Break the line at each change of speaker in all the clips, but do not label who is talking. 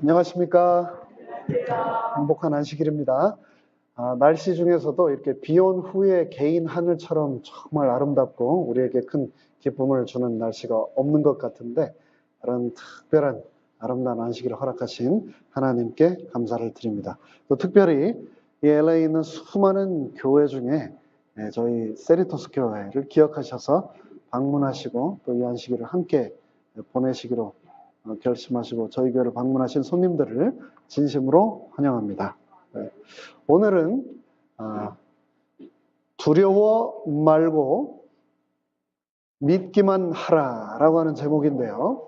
안녕하십니까. 행복한 안식일입니다. 날씨 중에서도 이렇게 비 온 후에 개인 하늘처럼 정말 아름답고 우리에게 큰 기쁨을 주는 날씨가 없는 것 같은데, 그런 특별한 아름다운 안식일을 허락하신 하나님께 감사를 드립니다. 또 특별히 이 LA에 있는 수많은 교회 중에 저희 세리토스 교회를 기억하셔서 방문하시고 또 이 안식일을 함께 보내시기로 결심하시고 저희 교회를 방문하신 손님들을 진심으로 환영합니다. 오늘은 두려워 말고 믿기만 하라라고 하는 제목인데요.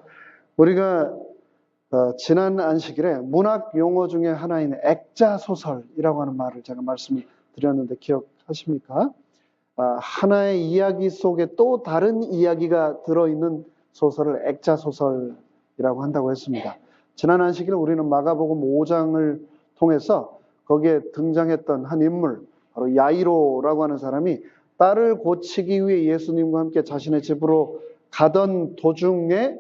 우리가 지난 안식일에 문학 용어 중에 하나인 액자소설이라고 하는 말을 제가 말씀을 드렸는데 기억하십니까? 하나의 이야기 속에 또 다른 이야기가 들어있는 소설을 액자소설이라고 한다고 했습니다. 지난 안식일에 우리는 마가복음 5장을 통해서 거기에 등장했던 한 인물, 바로 야이로라고 하는 사람이 딸을 고치기 위해 예수님과 함께 자신의 집으로 가던 도중에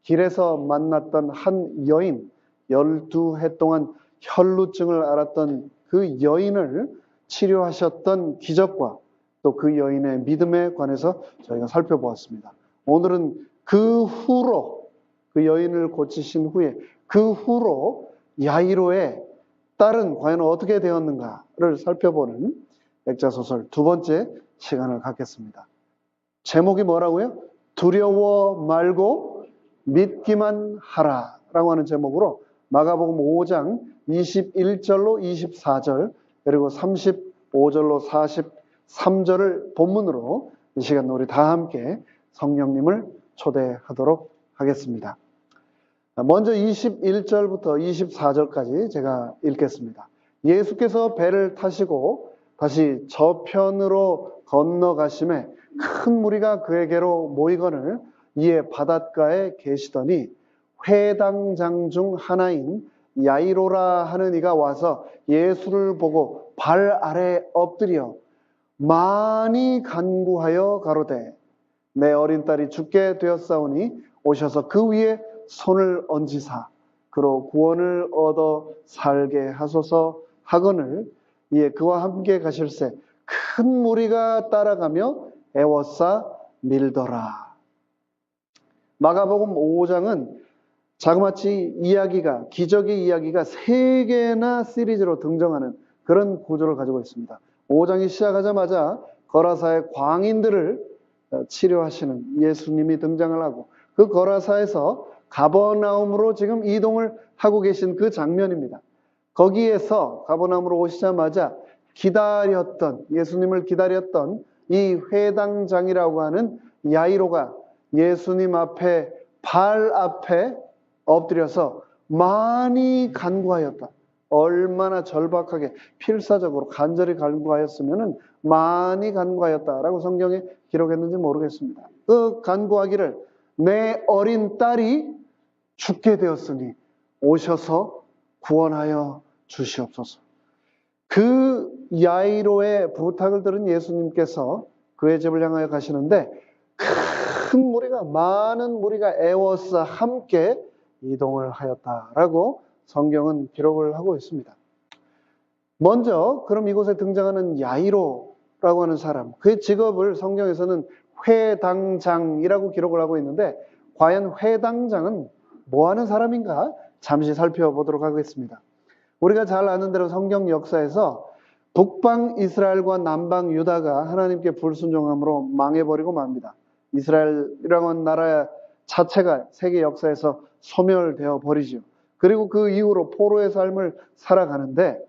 길에서 만났던 한 여인, 12해 동안 혈루증을 앓았던 그 여인을 치료하셨던 기적과 또 그 여인의 믿음에 관해서 저희가 살펴보았습니다. 오늘은 그 후로, 그 여인을 고치신 후에 그 후로 야이로의 딸은 과연 어떻게 되었는가를 살펴보는 액자소설 두 번째 시간을 갖겠습니다. 제목이 뭐라고요? 두려워 말고 믿기만 하라 라고 하는 제목으로 마가복음 5장 21절로 24절 그리고 35절로 43절을 본문으로 이 시간 우리 다 함께 성령님을 초대하도록 하겠습니다. 먼저 21절부터 24절까지 제가 읽겠습니다. 예수께서 배를 타시고 다시 저편으로 건너가심에 큰 무리가 그에게로 모이거늘 이에 바닷가에 계시더니 회당장 중 하나인 야이로라 하는 이가 와서 예수를 보고 발 아래 엎드려 많이 간구하여 가로되 내 어린 딸이 죽게 되었사오니 오셔서 그 위에 손을 얹으사 그로 구원을 얻어 살게 하소서 하거늘 이에 그와 함께 가실새 큰 무리가 따라가며 애워싸 밀더라. 마가복음 5장은 자그마치 이야기가, 기적의 이야기가 3개나 시리즈로 등장하는 그런 구조를 가지고 있습니다. 5장이 시작하자마자 거라사의 광인들을 치료하시는 예수님이 등장을 하고 그 거라사에서 가버나움으로 지금 이동을 하고 계신 그 장면입니다. 거기에서 가버나움으로 오시자마자 예수님을 기다렸던 이 회당장이라고 하는 야이로가 예수님 앞에 발 앞에 엎드려서 많이 간구하였다. 얼마나 절박하게 필사적으로 간절히 간구하였으면 많이 간구하였다라고 성경에 기록했는지 모르겠습니다. 그 간구하기를 내 어린 딸이 죽게 되었으니 오셔서 구원하여 주시옵소서. 그 야이로의 부탁을 들은 예수님께서 그의 집을 향하여 가시는데 큰 무리가, 많은 무리가 애워싸 함께 이동을 하였다라고 성경은 기록을 하고 있습니다. 먼저 그럼 이곳에 등장하는 야이로라고 하는 사람, 그의 직업을 성경에서는 회당장이라고 기록을 하고 있는데 과연 회당장은 뭐 하는 사람인가? 잠시 살펴보도록 하겠습니다. 우리가 잘 아는 대로 성경 역사에서 북방 이스라엘과 남방 유다가 하나님께 불순종함으로 망해버리고 맙니다. 이스라엘이라고 하는 나라 자체가 세계 역사에서 소멸되어 버리죠. 그리고 그 이후로 포로의 삶을 살아가는데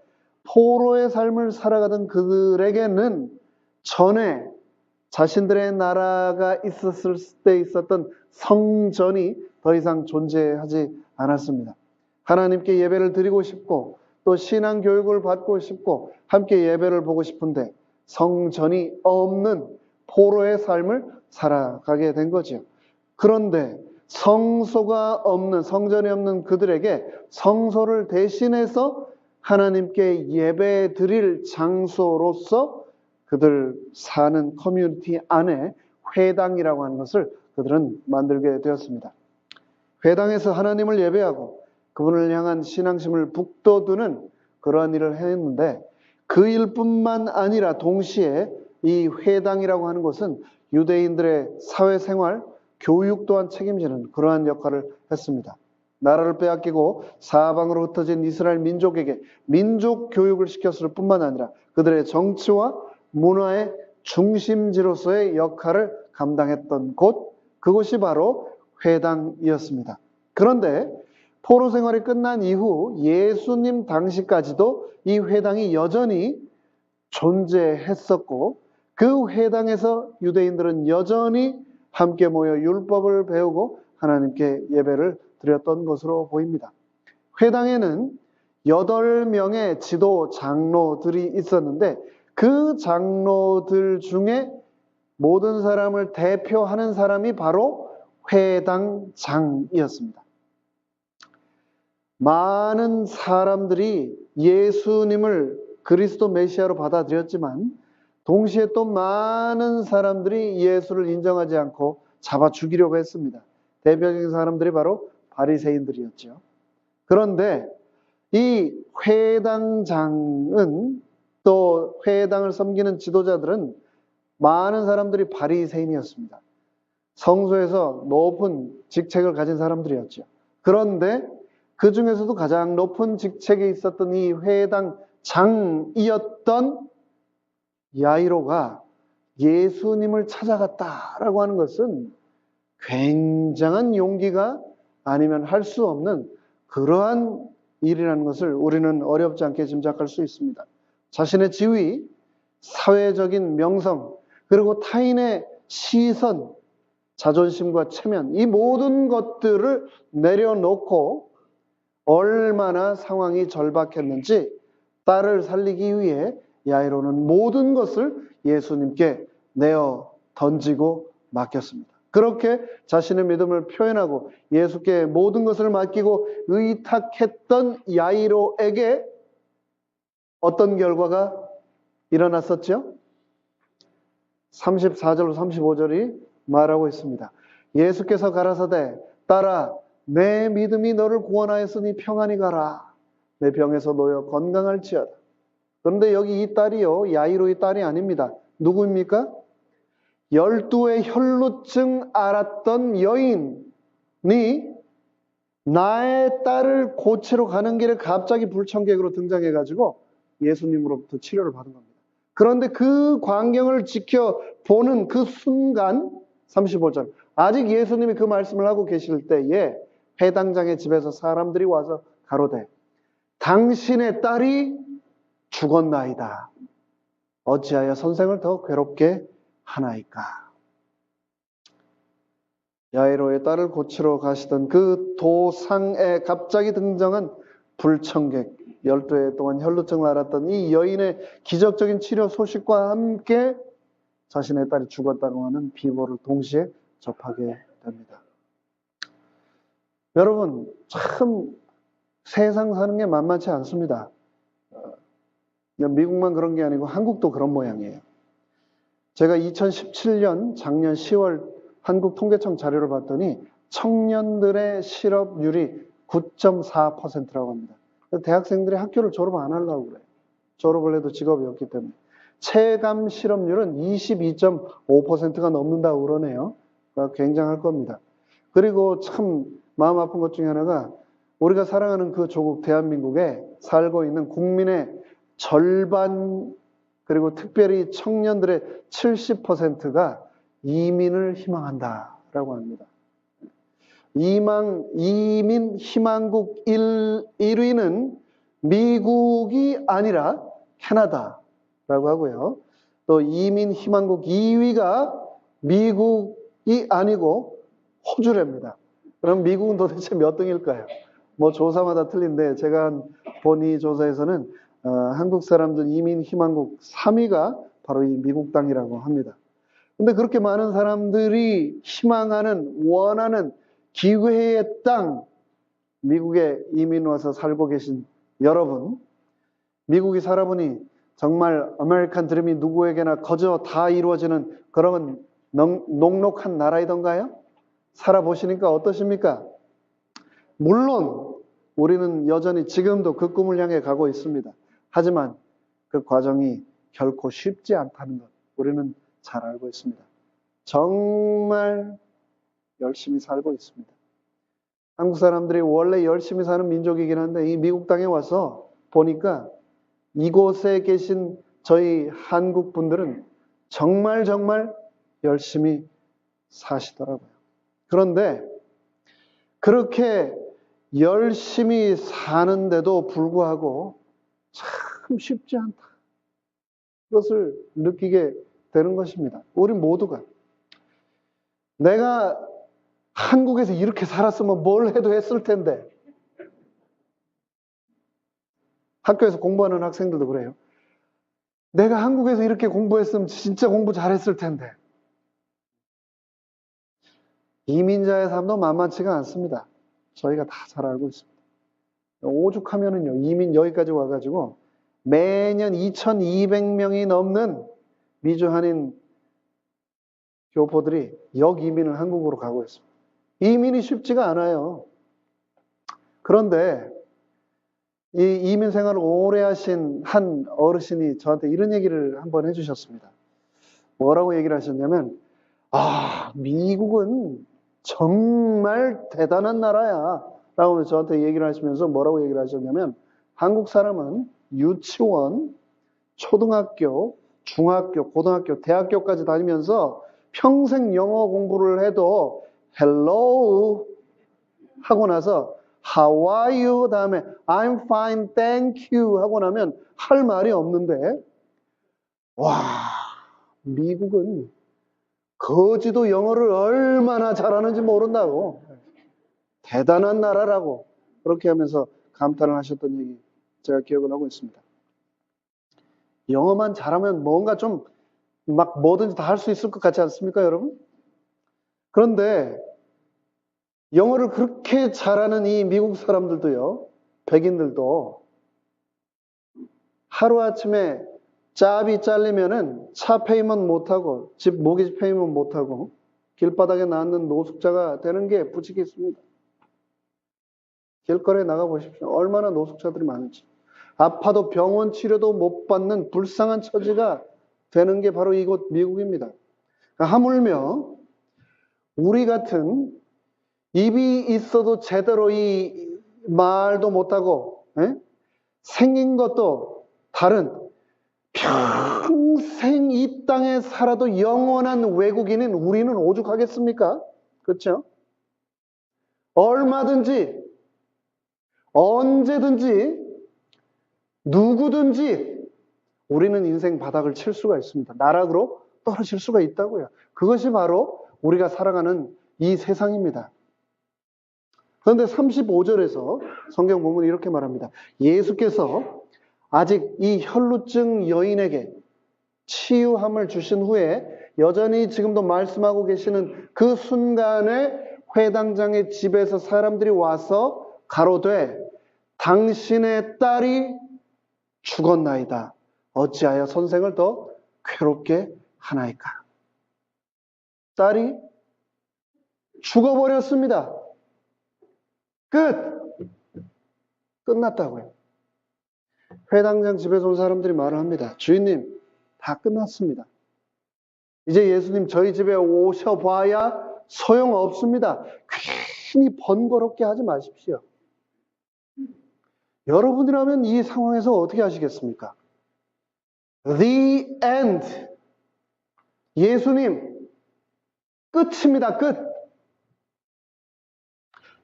포로의 삶을 살아가던 그들에게는 전에 자신들의 나라가 있었을 때 있었던 성전이 더 이상 존재하지 않았습니다. 하나님께 예배를 드리고 싶고 또 신앙 교육을 받고 싶고 함께 예배를 보고 싶은데 성전이 없는 포로의 삶을 살아가게 된 거죠. 그런데 성소가 없는, 성전이 없는 그들에게 성소를 대신해서 하나님께 예배 드릴 장소로서 그들 사는 커뮤니티 안에 회당이라고 하는 것을 그들은 만들게 되었습니다. 회당에서 하나님을 예배하고 그분을 향한 신앙심을 북돋우는 그러한 일을 했는데, 그 일뿐만 아니라 동시에 이 회당이라고 하는 것은 유대인들의 사회생활, 교육 또한 책임지는 그러한 역할을 했습니다. 나라를 빼앗기고 사방으로 흩어진 이스라엘 민족에게 민족 교육을 시켰을 뿐만 아니라 그들의 정치와 문화의 중심지로서의 역할을 감당했던 곳, 그곳이 바로 회당이었습니다. 그런데 포로 생활이 끝난 이후 예수님 당시까지도 이 회당이 여전히 존재했었고, 그 회당에서 유대인들은 여전히 함께 모여 율법을 배우고 하나님께 예배를 드렸던 것으로 보입니다. 회당에는 8명의 지도 장로들이 있었는데, 그 장로들 중에 모든 사람을 대표하는 사람이 바로 회당장이었습니다. 많은 사람들이 예수님을 그리스도 메시아로 받아들였지만, 동시에 또 많은 사람들이 예수를 인정하지 않고 잡아 죽이려고 했습니다. 대표적인 사람들이 바로 바리새인들이었죠. 그런데 이 회당장은, 또 회당을 섬기는 지도자들은 많은 사람들이 바리새인이었습니다. 성소에서 높은 직책을 가진 사람들이었죠. 그런데 그 중에서도 가장 높은 직책에 있었던 이 회당장이었던 야이로가 예수님을 찾아갔다라고 하는 것은 굉장한 용기가 아니면 할 수 없는 그러한 일이라는 것을 우리는 어렵지 않게 짐작할 수 있습니다. 자신의 지위, 사회적인 명성, 그리고 타인의 시선, 자존심과 체면, 이 모든 것들을 내려놓고 얼마나 상황이 절박했는지 딸을 살리기 위해 야이로는 모든 것을 예수님께 내어 던지고 맡겼습니다. 그렇게 자신의 믿음을 표현하고 예수께 모든 것을 맡기고 의탁했던 야이로에게 어떤 결과가 일어났었죠? 34절, 35절이 말하고 있습니다. 예수께서 가라사대 딸아, 내 믿음이 너를 구원하였으니 평안히 가라. 내 병에서 놓여 건강할지어다. 그런데 여기 이 딸이요, 야이로의 딸이 아닙니다. 누구입니까? 12의 혈루증 앓았던 여인이 나의 딸을 고치러 가는 길에 갑자기 불청객으로 등장해가지고 예수님으로부터 치료를 받은 겁니다. 그런데 그 광경을 지켜보는 그 순간, 35절, 아직 예수님이 그 말씀을 하고 계실 때에 회당장의 집에서 사람들이 와서 가로되 당신의 딸이 죽었나이다. 어찌하여 선생을 더 괴롭게 하나이까. 야이로의 딸을 고치러 가시던 그 도상에 갑자기 등장한 불청객, 12해 동안 혈루증을 앓았던 이 여인의 기적적인 치료 소식과 함께 자신의 딸이 죽었다고 하는 비보를 동시에 접하게 됩니다. 여러분, 참 세상 사는 게 만만치 않습니다. 미국만 그런 게 아니고 한국도 그런 모양이에요. 제가 2017년 작년 10월 한국통계청 자료를 봤더니 청년들의 실업률이 9.4%라고 합니다. 대학생들이 학교를 졸업 안 하려고 그래요. 졸업을 해도 직업이 없기 때문에. 체감 실업률은 22.5%가 넘는다고 그러네요. 굉장할 겁니다. 그리고 참 마음 아픈 것 중에 하나가 우리가 사랑하는 그 조국 대한민국에 살고 있는 국민의 절반, 그리고 특별히 청년들의 70%가 이민을 희망한다라고 합니다. 이민 희망국 1위는 미국이 아니라 캐나다라고 하고요. 또 이민 희망국 2위가 미국이 아니고 호주랍니다. 그럼 미국은 도대체 몇 등일까요? 뭐 조사마다 틀린데 제가 본 이 조사에서는 한국 사람들 이민 희망국 3위가 바로 이 미국 땅이라고 합니다. 근데 그렇게 많은 사람들이 희망하는, 원하는 기회의 땅, 미국에 이민 와서 살고 계신 여러분, 미국이 살아보니 정말 아메리칸 드림이 누구에게나 거저 다 이루어지는 그런 녹록한 나라이던가요? 살아보시니까 어떠십니까? 물론 우리는 여전히 지금도 그 꿈을 향해 가고 있습니다. 하지만 그 과정이 결코 쉽지 않다는 것 우리는 잘 알고 있습니다. 정말 열심히 살고 있습니다. 한국 사람들이 원래 열심히 사는 민족이긴 한데 이 미국 땅에 와서 보니까 이곳에 계신 저희 한국 분들은 정말 열심히 사시더라고요. 그런데 그렇게 열심히 사는데도 불구하고 참 쉽지 않다. 그것을 느끼게 되는 것입니다. 우리 모두가. 내가 한국에서 이렇게 살았으면 뭘 해도 했을 텐데. 학교에서 공부하는 학생들도 그래요. 내가 한국에서 이렇게 공부했으면 진짜 공부 잘했을 텐데. 이민자의 삶도 만만치가 않습니다. 저희가 다 잘 알고 있습니다. 오죽하면은요, 이민 여기까지 와가지고 매년 2,200명이 넘는 미주 한인 교포들이 역이민을 한국으로 가고 있습니다. 이민이 쉽지가 않아요. 그런데 이 이민 생활을 오래 하신 한 어르신이 저한테 이런 얘기를 한번 해주셨습니다. 뭐라고 얘기를 하셨냐면, 미국은 정말 대단한 나라야. 라고 저한테 얘기를 하시면서 뭐라고 얘기를 하셨냐면, 한국 사람은 유치원, 초등학교, 중학교, 고등학교, 대학교까지 다니면서 평생 영어 공부를 해도 hello 하고 나서 how are you 다음에 I'm fine, thank you 하고 나면 할 말이 없는데 와, 미국은 거지도 영어를 얼마나 잘하는지 모른다고. 대단한 나라라고 그렇게 하면서 감탄을 하셨던 얘기 제가 기억을 하고 있습니다. 영어만 잘하면 뭔가 좀 막 뭐든지 다 할 수 있을 것 같지 않습니까, 여러분? 그런데 영어를 그렇게 잘하는 이 미국 사람들도요, 백인들도 하루아침에 짭이 잘리면은 차 페이먼트 못하고 집 모기지 페이먼트 못하고 길바닥에 놨는 노숙자가 되는 게 부치겠습니다. 길거리에 나가보십시오. 얼마나 노숙자들이 많은지. 아파도 병원 치료도 못 받는 불쌍한 처지가 되는 게 바로 이곳 미국입니다. 하물며 우리 같은 입이 있어도 제대로 이 말도 못하고 생긴 것도 다른 평생 이 땅에 살아도 영원한 외국인인 우리는 오죽하겠습니까? 그렇죠? 얼마든지 언제든지 누구든지 우리는 인생 바닥을 칠 수가 있습니다. 나락으로 떨어질 수가 있다고요. 그것이 바로 우리가 살아가는 이 세상입니다. 그런데 35절에서 성경 보면 이렇게 말합니다. 예수께서 아직 이 혈루증 여인에게 치유함을 주신 후에 여전히 지금도 말씀하고 계시는 그 순간에 회당장의 집에서 사람들이 와서 가로되 당신의 딸이 죽었나이다. 어찌하여 선생을 더 괴롭게 하나이까? 딸이 죽어버렸습니다. 끝났다고요. 회당장 집에서 온 사람들이 말을 합니다. 주인님, 다 끝났습니다. 이제 예수님 저희 집에 오셔봐야 소용없습니다. 괜히 번거롭게 하지 마십시오. 여러분이라면 이 상황에서 어떻게 하시겠습니까? The end. 예수님, 끝입니다. 끝.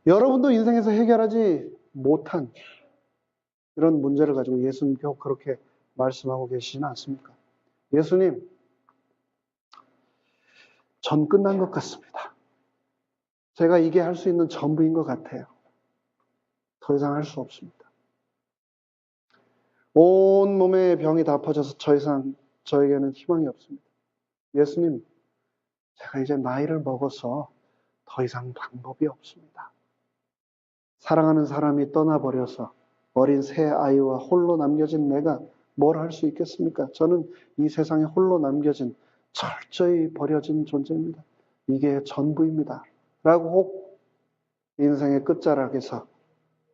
여러분도 인생에서 해결하지 못한 이런 문제를 가지고 예수님께 그렇게 말씀하고 계시지는 않습니까? 예수님, 전 끝난 것 같습니다. 제가 이게 할 수 있는 전부인 것 같아요. 더 이상 할 수 없습니다. 온 몸에 병이 다 퍼져서 더 이상 저에게는 희망이 없습니다. 예수님, 제가 이제 나이를 먹어서 더 이상 방법이 없습니다. 사랑하는 사람이 떠나버려서 어린 새 아이와 홀로 남겨진 내가 뭘 할 수 있겠습니까? 저는 이 세상에 홀로 남겨진 철저히 버려진 존재입니다. 이게 전부입니다. 라고 혹 인생의 끝자락에서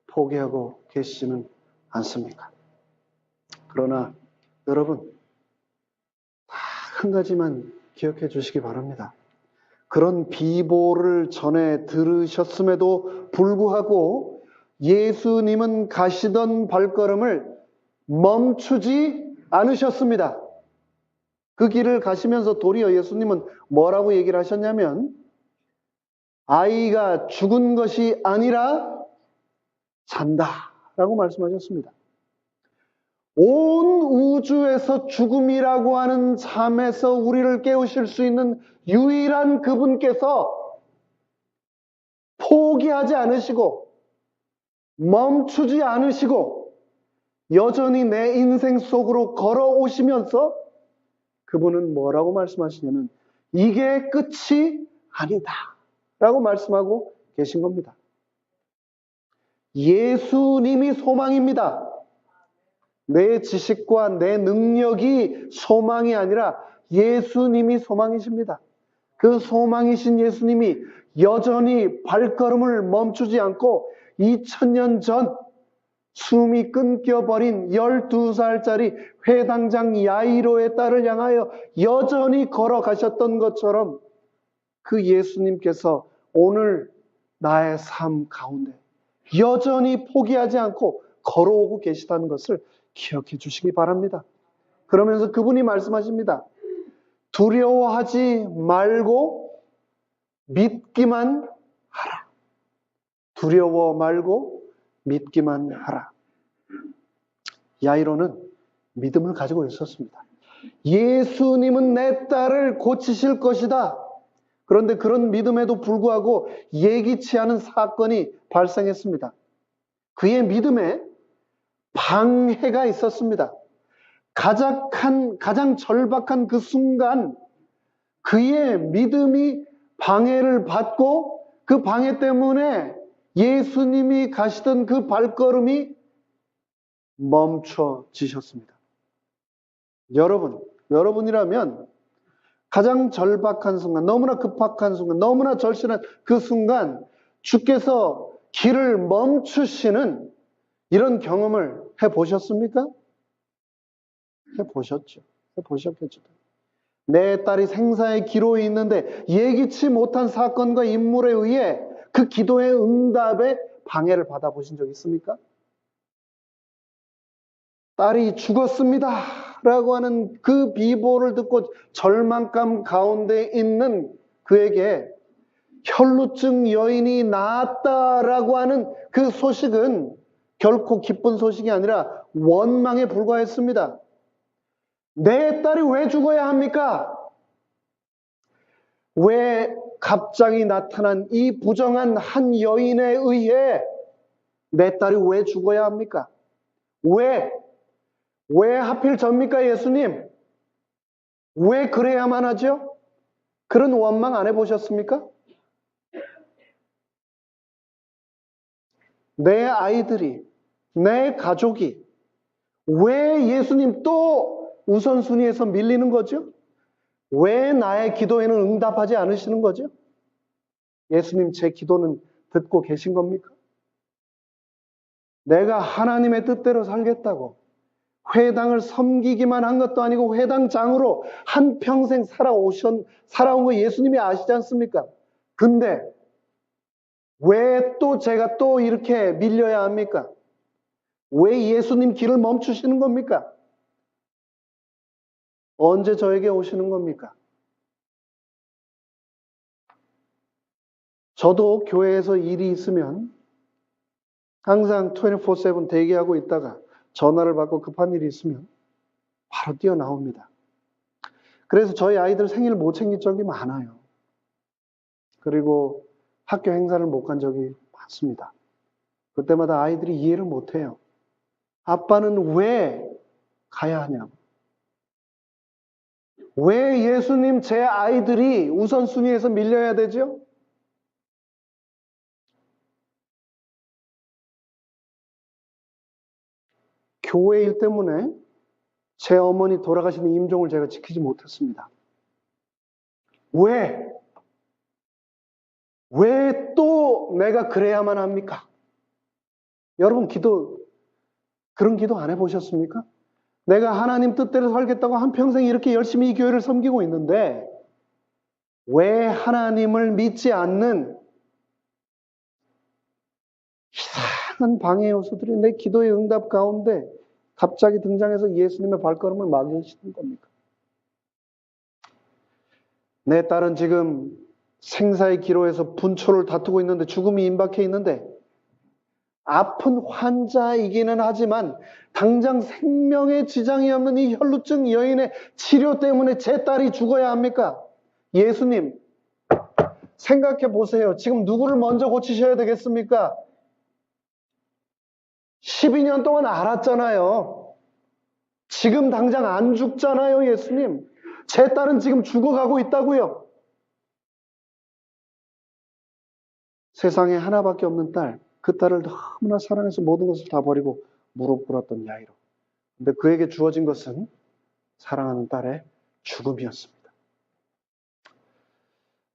포기하고 계시지는 않습니까? 그러나 여러분, 한 가지만 기억해 주시기 바랍니다. 그런 비보를 전해 들으셨음에도 불구하고 예수님은 가시던 발걸음을 멈추지 않으셨습니다. 그 길을 가시면서 도리어 예수님은 뭐라고 얘기를 하셨냐면, 아이가 죽은 것이 아니라 잔다 라고 말씀하셨습니다. 온 우주에서 죽음이라고 하는 잠에서 우리를 깨우실 수 있는 유일한 그분께서 포기하지 않으시고 멈추지 않으시고 여전히 내 인생 속으로 걸어오시면서 그분은 뭐라고 말씀하시냐면 이게 끝이 아니다 라고 말씀하고 계신 겁니다. 예수님이 소망입니다. 내 지식과 내 능력이 소망이 아니라 예수님이 소망이십니다. 그 소망이신 예수님이 여전히 발걸음을 멈추지 않고 2000년 전 숨이 끊겨버린 12살짜리 회당장 야이로의 딸을 향하여 여전히 걸어가셨던 것처럼 그 예수님께서 오늘 나의 삶 가운데 여전히 포기하지 않고 걸어오고 계시다는 것을 기억해 주시기 바랍니다. 그러면서 그분이 말씀하십니다. 두려워하지 말고 믿기만 하라. 두려워 말고 믿기만 하라. 야이로는 믿음을 가지고 있었습니다. 예수님은 내 딸을 고치실 것이다. 그런데 그런 믿음에도 불구하고 예기치 않은 사건이 발생했습니다. 그의 믿음에 방해가 있었습니다. 가장 절박한 그 순간 그의 믿음이 방해를 받고 그 방해 때문에 예수님이 가시던 그 발걸음이 멈춰지셨습니다. 여러분이라면 가장 절박한 순간, 너무나 급박한 순간, 너무나 절실한 그 순간 주께서 길을 멈추시는 이런 경험을 해보셨습니까? 해보셨죠. 해보셨겠죠. 내 딸이 생사의 기로에 있는데 예기치 못한 사건과 인물에 의해 그 기도의 응답에 방해를 받아보신 적 있습니까? 딸이 죽었습니다 라고 하는 그 비보를 듣고 절망감 가운데 있는 그에게 혈루증 여인이 나았다라고 하는 그 소식은 결코 기쁜 소식이 아니라 원망에 불과했습니다. 내 딸이 왜 죽어야 합니까? 왜 갑자기 나타난 이 부정한 한 여인에 의해 내 딸이 왜 죽어야 합니까? 왜 하필 접니까, 예수님? 왜 그래야만 하죠? 그런 원망 안 해보셨습니까? 내 아이들이, 내 가족이 왜 예수님 또 우선순위에서 밀리는 거죠? 왜 나의 기도에는 응답하지 않으시는 거죠? 예수님, 제 기도는 듣고 계신 겁니까? 내가 하나님의 뜻대로 살겠다고 회당을 섬기기만 한 것도 아니고 회당장으로 한평생 살아온 거 예수님이 아시지 않습니까? 근데 왜 또 제가 또 이렇게 밀려야 합니까? 왜 예수님 길을 멈추시는 겁니까? 언제 저에게 오시는 겁니까? 저도 교회에서 일이 있으면 항상 24/7 대기하고 있다가 전화를 받고 급한 일이 있으면 바로 뛰어나옵니다. 그래서 저희 아이들 생일 못 챙긴 적이 많아요. 그리고 학교 행사를 못 간 적이 많습니다. 그때마다 아이들이 이해를 못해요. 아빠는 왜 가야 하냐고. 왜 예수님 제 아이들이 우선순위에서 밀려야 되죠? 교회 일 때문에 제 어머니 돌아가시는 임종을 제가 지키지 못했습니다. 왜? 왜 또 내가 그래야만 합니까? 여러분 그런 기도 안 해보셨습니까? 내가 하나님 뜻대로 살겠다고 한평생 이렇게 열심히 이 교회를 섬기고 있는데 왜 하나님을 믿지 않는 이상한 방해 요소들이 내 기도의 응답 가운데 갑자기 등장해서 예수님의 발걸음을 막으시는 겁니까? 내 딸은 지금 생사의 기로에서 분초를 다투고 있는데 죽음이 임박해 있는데 아픈 환자이기는 하지만 당장 생명에 지장이 없는 이 혈루증 여인의 치료 때문에 제 딸이 죽어야 합니까? 예수님, 생각해 보세요. 지금 누구를 먼저 고치셔야 되겠습니까? 12년 동안 알았잖아요. 지금 당장 안 죽잖아요, 예수님. 제 딸은 지금 죽어가고 있다고요. 세상에 하나밖에 없는 딸, 그 딸을 너무나 사랑해서 모든 것을 다 버리고 무릎 꿇었던 야이로. 근데 그에게 주어진 것은 사랑하는 딸의 죽음이었습니다.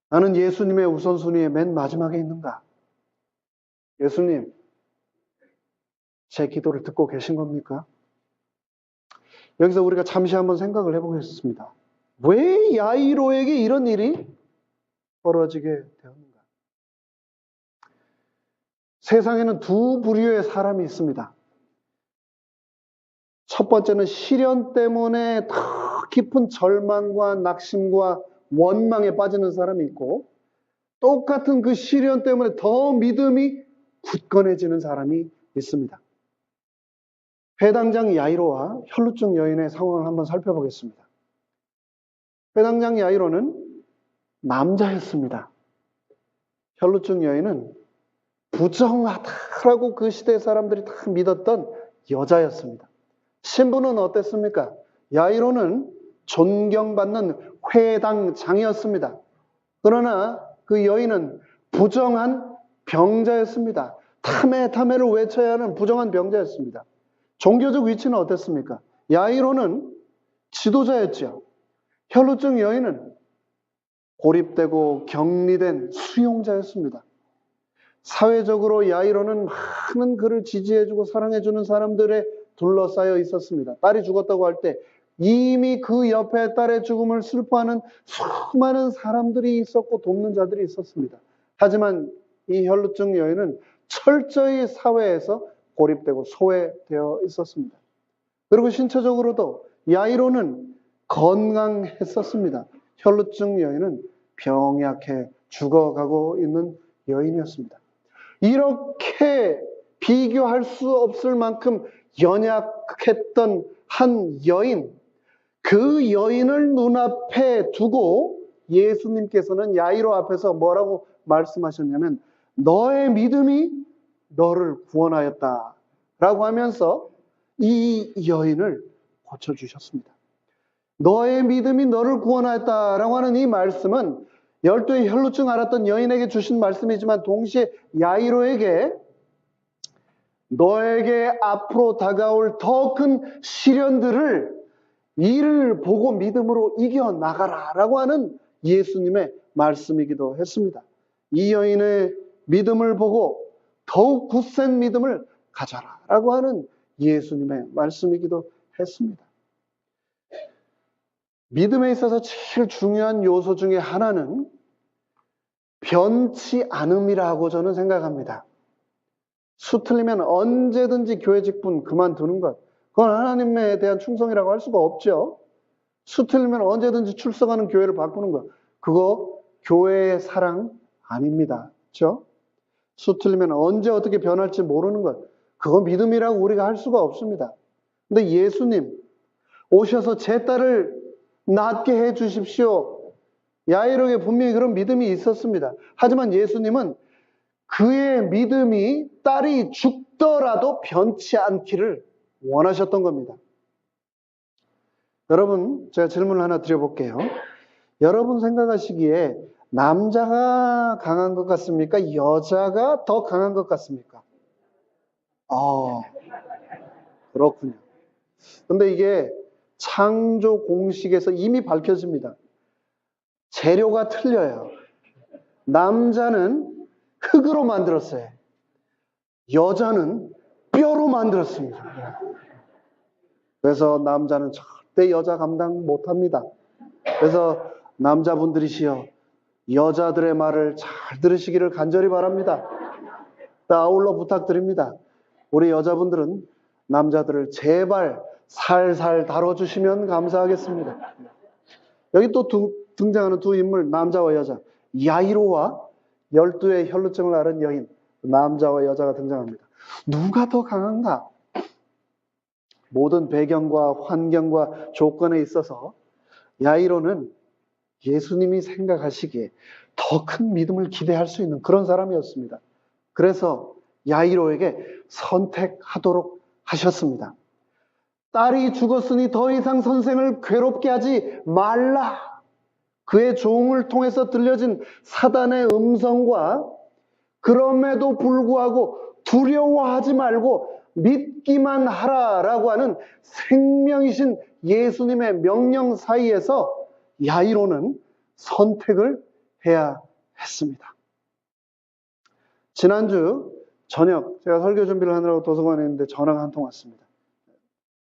나는 예수님의 우선순위의 맨 마지막에 있는가? 예수님, 제 기도를 듣고 계신 겁니까? 여기서 우리가 잠시 한번 생각을 해보겠습니다. 왜 야이로에게 이런 일이 벌어지게 되었는가? 세상에는 두 부류의 사람이 있습니다. 첫 번째는 시련 때문에 더 깊은 절망과 낙심과 원망에 빠지는 사람이 있고 똑같은 그 시련 때문에 더 믿음이 굳건해지는 사람이 있습니다. 회당장 야이로와 혈루증 여인의 상황을 한번 살펴보겠습니다. 회당장 야이로는 남자였습니다. 혈루증 여인은 부정하다라고 그 시대 사람들이 다 믿었던 여자였습니다. 신분은 어땠습니까? 야이로는 존경받는 회당장이었습니다. 그러나 그 여인은 부정한 병자였습니다. 탐해를 외쳐야 하는 부정한 병자였습니다. 종교적 위치는 어땠습니까? 야이로는 지도자였죠. 혈루증 여인은 고립되고 격리된 수용자였습니다. 사회적으로 야이로는 많은 그를 지지해주고 사랑해주는 사람들에 둘러싸여 있었습니다. 딸이 죽었다고 할 때 이미 그 옆에 딸의 죽음을 슬퍼하는 수많은 사람들이 있었고 돕는 자들이 있었습니다. 하지만 이 혈루증 여인은 철저히 사회에서 고립되고 소외되어 있었습니다. 그리고 신체적으로도 야이로는 건강했었습니다. 혈루증 여인은 병약해 죽어가고 있는 여인이었습니다. 이렇게 비교할 수 없을 만큼 연약했던 한 여인, 그 여인을 눈앞에 두고 예수님께서는 야이로 앞에서 뭐라고 말씀하셨냐면 너의 믿음이 너를 구원하였다 라고 하면서 이 여인을 고쳐주셨습니다. 너의 믿음이 너를 구원하였다라고 하는 이 말씀은 12의 혈루증 앓았던 여인에게 주신 말씀이지만 동시에 야이로에게 너에게 앞으로 다가올 더 큰 시련들을 이를 보고 믿음으로 이겨나가라 라고 하는 예수님의 말씀이기도 했습니다. 이 여인의 믿음을 보고 더욱 굳센 믿음을 가져라 라고 하는 예수님의 말씀이기도 했습니다. 믿음에 있어서 제일 중요한 요소 중에 하나는 변치 않음이라고 저는 생각합니다. 수틀리면 언제든지 교회 직분 그만두는 것, 그건 하나님에 대한 충성이라고 할 수가 없죠. 수틀리면 언제든지 출석하는 교회를 바꾸는 것, 그거 교회의 사랑 아닙니다. 그렇죠? 수틀리면 언제 어떻게 변할지 모르는 것, 그거 믿음이라고 우리가 할 수가 없습니다. 근데 예수님 오셔서 제 딸을 낫게 해 주십시오. 야이로에게 분명히 그런 믿음이 있었습니다. 하지만 예수님은 그의 믿음이 딸이 죽더라도 변치 않기를 원하셨던 겁니다. 여러분, 제가 질문을 하나 드려볼게요. 여러분 생각하시기에 남자가 강한 것 같습니까? 여자가 더 강한 것 같습니까? 그렇군요. 근데 이게 창조 공식에서 이미 밝혀집니다. 재료가 틀려요. 남자는 흙으로 만들었어요. 여자는 뼈로 만들었습니다. 그래서 남자는 절대 여자 감당 못합니다. 그래서 남자분들이시여 여자들의 말을 잘 들으시기를 간절히 바랍니다. 아울러 부탁드립니다. 우리 여자분들은 남자들을 제발 살살 다뤄주시면 감사하겠습니다. 여기 또 등장하는 두 인물, 남자와 여자. 야이로와 12의 혈루증을 앓은 여인, 남자와 여자가 등장합니다. 누가 더 강한가? 모든 배경과 환경과 조건에 있어서 야이로는 예수님이 생각하시기에 더 큰 믿음을 기대할 수 있는 그런 사람이었습니다. 그래서 야이로에게 선택하도록 하셨습니다. 딸이 죽었으니 더 이상 선생을 괴롭게 하지 말라. 그의 종을 통해서 들려진 사단의 음성과 그럼에도 불구하고 두려워하지 말고 믿기만 하라라고 하는 생명이신 예수님의 명령 사이에서 야이로는 선택을 해야 했습니다. 지난주 저녁 제가 설교 준비를 하느라고 도서관에 있는데 전화가 한 통 왔습니다.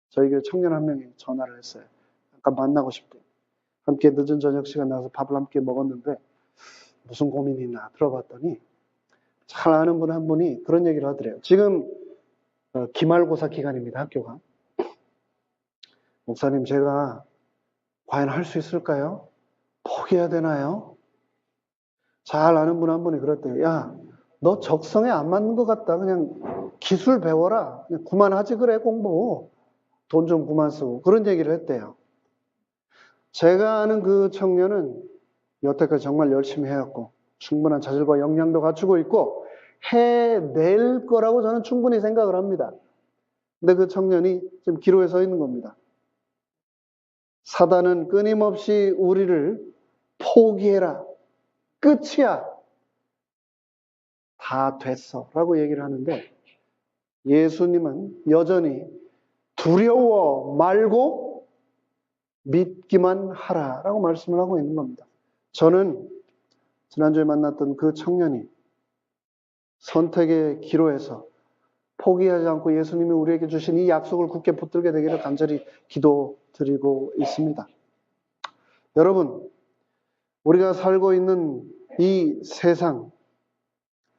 저희 교회 청년 한 명이 전화를 했어요. 잠깐 만나고 싶대. 함께 늦은 저녁 시간 나와서 밥을 함께 먹었는데 무슨 고민이 있나 들어봤더니 잘 아는 분 한 분이 그런 얘기를 하더래요. 지금 기말고사 기간입니다. 학교가. 목사님 제가 과연 할 수 있을까요? 포기해야 되나요? 잘 아는 분 한 분이 그랬대요. 야, 너 적성에 안 맞는 것 같다. 그냥 기술 배워라. 그냥 그만하지 그래 공부. 돈 좀 그만 쓰고. 그런 얘기를 했대요. 제가 아는 그 청년은 여태까지 정말 열심히 해왔고 충분한 자질과 역량도 갖추고 있고 해낼 거라고 저는 충분히 생각을 합니다. 근데 그 청년이 지금 기로에 서 있는 겁니다. 사단은 끊임없이 우리를 포기해라. 끝이야. 다 됐어. 라고 얘기를 하는데 예수님은 여전히 두려워 말고 믿기만 하라. 라고 말씀을 하고 있는 겁니다. 저는 지난주에 만났던 그 청년이 선택의 기로에서 포기하지 않고 예수님이 우리에게 주신 이 약속을 굳게 붙들게 되기를 간절히 기도드리고 있습니다. 여러분, 우리가 살고 있는 이 세상,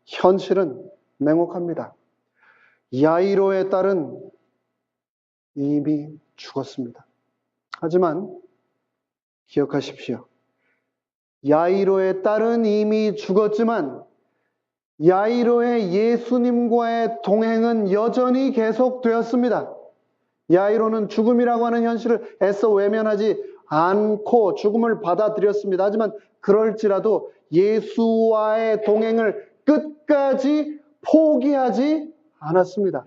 현실은 냉혹합니다. 야이로의 딸은 이미 죽었습니다. 하지만 기억하십시오. 야이로의 딸은 이미 죽었지만 야이로의 예수님과의 동행은 여전히 계속되었습니다. 야이로는 죽음이라고 하는 현실을 애써 외면하지 않고 죽음을 받아들였습니다. 하지만 그럴지라도 예수와의 동행을 끝까지 포기하지 않았습니다.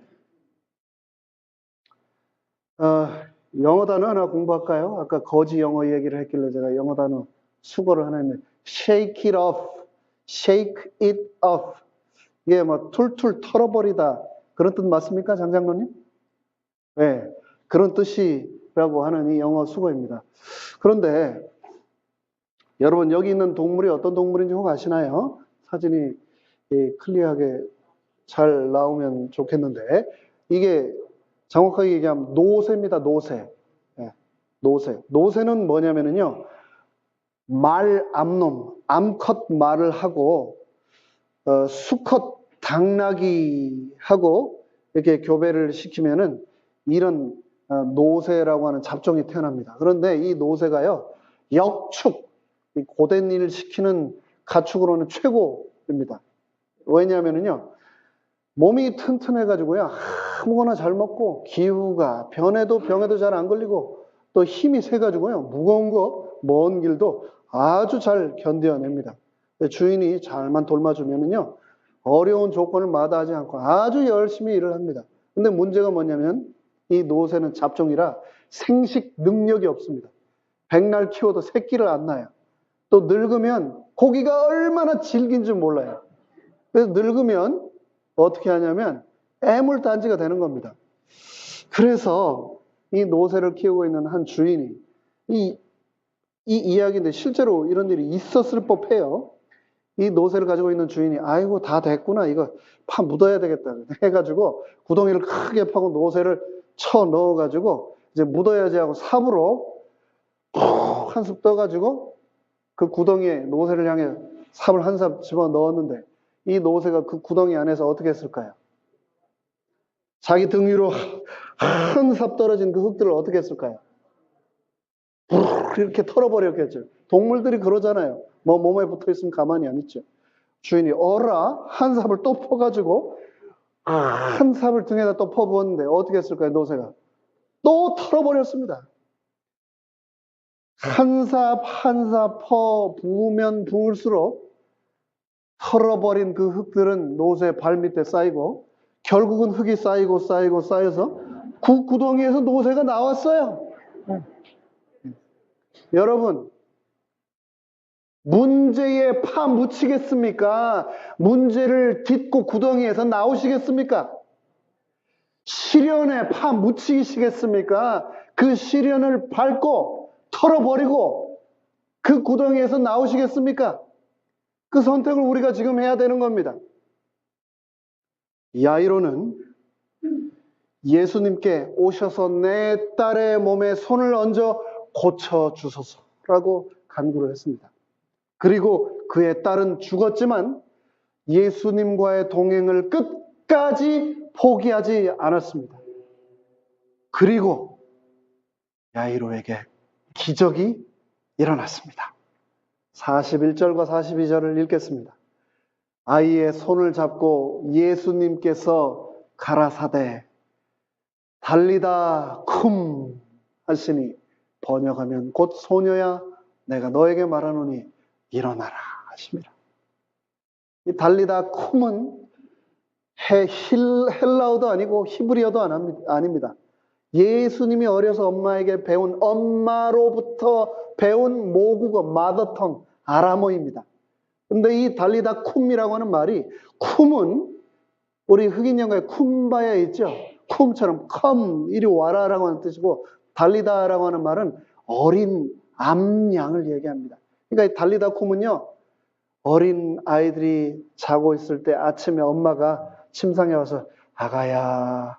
영어 단어 하나 공부할까요? 아까 거지 영어 얘기를 했길래 제가 영어 단어 수거를 하나 했는데 shake it off, shake it off. 이게 뭐 툴툴 털어버리다 그런 뜻 맞습니까, 장장로님? 네, 그런 뜻이라고 하는 이 영어 수거입니다. 그런데 여러분 여기 있는 동물이 어떤 동물인지 혹 아시나요? 사진이 클리어하게 잘 나오면 좋겠는데 이게 정확하게 얘기하면 노새입니다. 노새. 네, 노새. 노새는 뭐냐면요. 말 암놈, 암컷 말을 하고 수컷 당나귀하고 이렇게 교배를 시키면은 이런 노새라고 하는 잡종이 태어납니다. 그런데 이 노새가요, 역축, 고된 일을 시키는 가축으로는 최고입니다. 왜냐하면요, 몸이 튼튼해가지고요, 아무거나 잘 먹고, 기후가, 병에도 잘 안 걸리고, 또 힘이 세가지고요, 무거운 거, 먼 길도 아주 잘 견뎌냅니다. 주인이 잘만 돌봐주면요, 어려운 조건을 마다하지 않고 아주 열심히 일을 합니다. 근데 문제가 뭐냐면, 이 노새는 잡종이라 생식 능력이 없습니다. 백날 키워도 새끼를 안 낳아요. 또 늙으면 고기가 얼마나 질긴 줄 몰라요. 그래서 늙으면 어떻게 하냐면 애물단지가 되는 겁니다. 그래서 이 노새를 키우고 있는 한 주인이 이 이 이야기인데 실제로 이런 일이 있었을 법해요. 이 노새를 가지고 있는 주인이 아이고 다 됐구나 이거 파 묻어야 되겠다 해가지고 구덩이를 크게 파고 노새를 쳐 넣어가지고 이제 묻어야지 하고 삽으로 한 삽 떠가지고 그 구덩이에 노새를 향해 삽을 한 삽 집어 넣었는데 이 노새가 그 구덩이 안에서 어떻게 했을까요? 자기 등 위로 한 삽 떨어진 그 흙들을 어떻게 했을까요? 이렇게 털어버렸겠죠. 동물들이 그러잖아요. 뭐 몸에 붙어 있으면 가만히 안 있죠. 주인이 어라 한 삽을 또 퍼가지고 한 삽을 등에다 또 퍼부었는데 어떻게 했을까요? 노새가 또 털어버렸습니다. 한 삽 한 삽 퍼 부으면 부을수록 털어버린 그 흙들은 노새 발밑에 쌓이고 결국은 흙이 쌓이고 쌓이고 쌓여서 그 구덩이에서 노새가 나왔어요. 여러분 문제에 파 묻히겠습니까? 문제를 딛고 구덩이에서 나오시겠습니까? 시련에 파 묻히시겠습니까? 그 시련을 밟고 털어버리고 그 구덩이에서 나오시겠습니까? 그 선택을 우리가 지금 해야 되는 겁니다. 야이로는 예수님께 오셔서 내 딸의 몸에 손을 얹어 고쳐주소서라고 간구를 했습니다. 그리고 그의 딸은 죽었지만 예수님과의 동행을 끝까지 포기하지 않았습니다. 그리고 야이로에게 기적이 일어났습니다. 41절과 42절을 읽겠습니다. 아이의 손을 잡고 예수님께서 가라사대 달리다 쿰 하시니 번역하면 곧 소녀야 내가 너에게 말하노니 일어나라 하십니다. 이 달리다 쿰은 헬라어도 아니고 히브리어도 아닙니다. 예수님이 어려서 엄마에게 배운 엄마로부터 배운 모국어 마더텅 아람어입니다. 근데 이 달리다 쿰이라고 하는 말이 쿰은 우리 흑인 영가에 쿰바야 있죠. 쿰처럼 come 이리 와라라고 하는 뜻이고 달리다라고 하는 말은 어린 암양을 얘기합니다. 그러니까 이 달리다 쿰은요. 어린 아이들이 자고 있을 때 아침에 엄마가 침상에 와서 아가야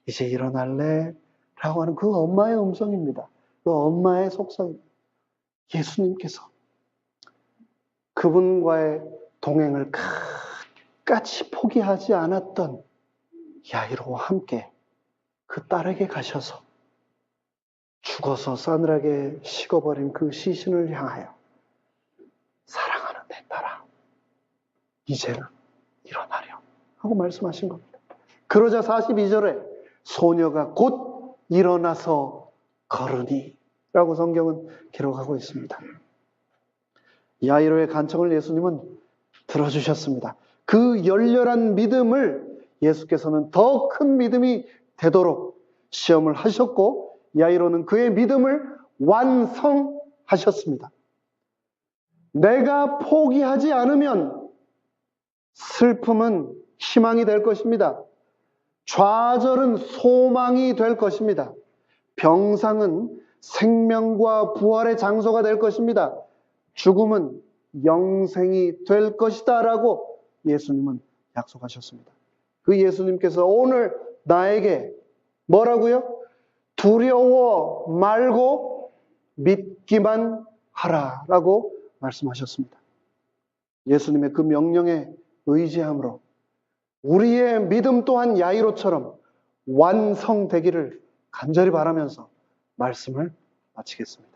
이제 일어날래? 라고 하는 그 엄마의 음성입니다. 그 엄마의 속성입니다. 예수님께서 그분과의 동행을 끝까지 포기하지 않았던 야이로와 함께 그 딸에게 가셔서 죽어서 싸늘하게 식어버린 그 시신을 향하여 사랑하는 내 딸아 이제는 일어나렴 하고 말씀하신 겁니다. 그러자 42절에 소녀가 곧 일어나서 걸으니 라고 성경은 기록하고 있습니다. 야이로의 간청을 예수님은 들어주셨습니다. 그 열렬한 믿음을 예수께서는 더 큰 믿음이 되도록 시험을 하셨고 야이로는 그의 믿음을 완성하셨습니다. 내가 포기하지 않으면 슬픔은 희망이 될 것입니다. 좌절은 소망이 될 것입니다. 병상은 생명과 부활의 장소가 될 것입니다. 죽음은 영생이 될 것이다 라고 예수님은 약속하셨습니다. 그 예수님께서 오늘 나에게 뭐라고요? 두려워 말고 믿기만 하라 라고 말씀하셨습니다. 예수님의 그 명령에 의지함으로 우리의 믿음 또한 야이로처럼 완성되기를 간절히 바라면서 말씀을 마치겠습니다.